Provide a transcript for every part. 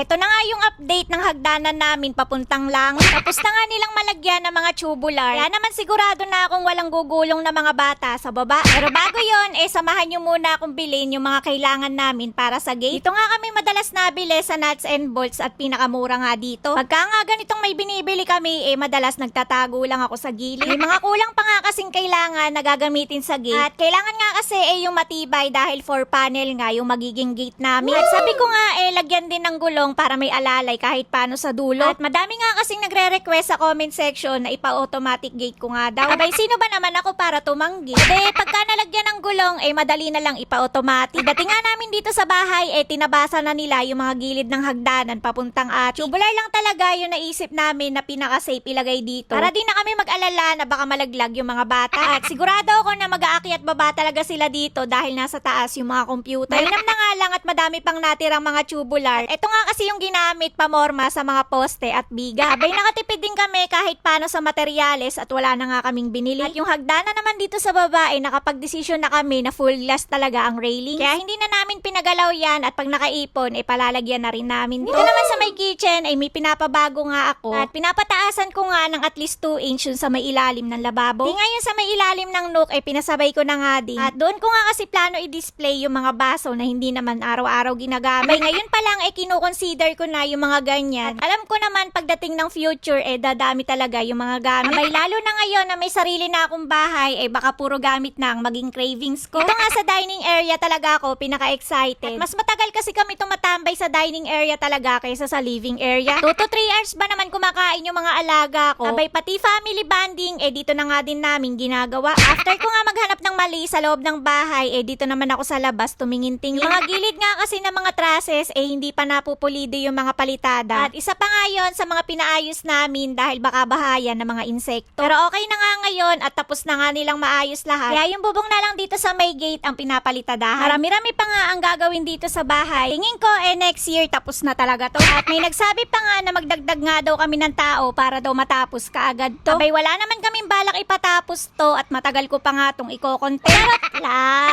eto na nga yung update ng hagdanan namin papuntang langit. Tapos na nga nilang malagyan ng mga tubular. Kaya naman sigurado na akong walang gugulong na mga bata sa baba. Pero bago yon, samahan nyo muna akong bilhin yung mga kailangan namin para sa gate. Dito nga kami madalas nabili sa nuts and bolts at pinakamura nga dito. Pagka nga ganitong may binibili kami, madalas nagtatago lang ako sa gilid. May mga kulang pa nga kasing kailangan na gagamitin sa gate. At kailangan nga kasi yung matibay dahil 4 panel nga yung magiging gate namin. At sabi ko nga lagyan din ng gulong para may alalay kahit paano sa dulo. At madami nga kasing nagre-request sa comment section na ipa-automatic gate ko nga daw. Abay, sino ba naman ako para tumanggi? Pagka nalagyan ng gulong, madali na lang ipa-automatic. Dating nga namin dito sa bahay, tinabasa na nila yung mga gilid ng hagdanan papuntang at tubular lang talaga yung naisip namin na pinaka-safe ilagay dito. Para di na kami mag-alala na baka malaglag yung mga bata. At sigurado ako na mag-aakyat baba talaga sila dito dahil nasa taas yung mga computer. Mainam na nga lang at madami pang natirang mga tubular. Ito nga kasi yung ginamit pamorma sa mga poste at biga. Abay, nakatipid din kami kahit paano sa materyales at wala na nga kaming binili. At yung hagdanan naman dito sa baba nakapag-desisyon na kami na full glass talaga ang railing. Kaya hindi na namin pinagalaw yan at pag nakaipon palalagyan na rin namin. Dito naman sa may kitchen may pinapabago nga ako at pinapataasan ko nga ng at least 2 inch yun sa may ilalim ng lababo. Di ngayon sa may ilalim ng nook pinasabay ko na nga din. At doon ko nga kasi plano i-display yung mga baso na hindi naman araw-araw ginagamit. Abay, ngayon pa lang kino-consider ko na yung mga ganyan. At alam ko naman pagdating ng future dadami talaga yung mga gamit. Abay, lalo na ngayon na may sarili na akong bahay baka puro gamit na ang maging cravings ko. Ito nga sa dining area talaga ako pinaka-excited. At mas matagal kasi kami tumatambay sa dining area talaga kaysa sa living area. 2 to 3 hours ba naman kumakain yung mga alaga ko. Abay, pati family bonding dito na nga din namin ginagawa. After ko nga maghanap ng mali sa loob ng bahay dito naman ako sa labas tumingin-tingin. Yung mga gilid nga kasi ng mga trusses hindi pa napupulido yung mga palitada. At isa pa nga yun sa mga pinaayos namin dahil baka bahayan ng mga insekto. Pero okay na nga ngayon at tapos na nga nilang maayos lahat. Kaya yung bubong na lang dito sa may gate ang pinapalitadahan. Marami-rami pa nga ang gagawin dito sa bahay. Tingin ko next year tapos na talaga to. At may nagsabi pa nga na magdagdag nga daw kami ng tao para daw matapos kaagad to. Abay, wala naman kaming balak ipatapos to at matagal ko pa nga tong iko-content.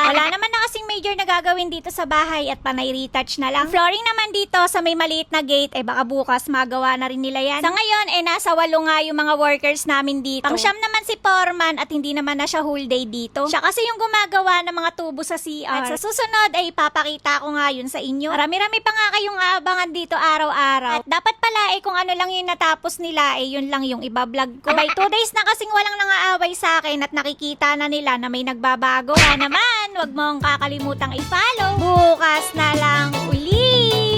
Wala naman na kasing major na gagawin dito sa bahay at panay retouch na lang. Flooring naman dito sa may maliit na gate baka bukas magawa na rin nila yan. Sa ngayon nasa 8 nga yung mga workers namin dito. Pang-siyam naman si Foreman at hindi naman na siya whole day dito. Siya kasi yung gumagawa ng mga tubo sa CR. At sa susunod ipapakita ko nga yun sa inyo. Marami-rami pa nga kayong aabangan dito araw-araw. At dapat pala kung ano lang yung natapos nila yun lang yung ibablog ko. Abay, 2 days na kasing walang nangaaway sa akin at nakikita na nila na may nagbabago. Kaya naman, wag mong kakalimutang i-follow. Bukas na lang uli!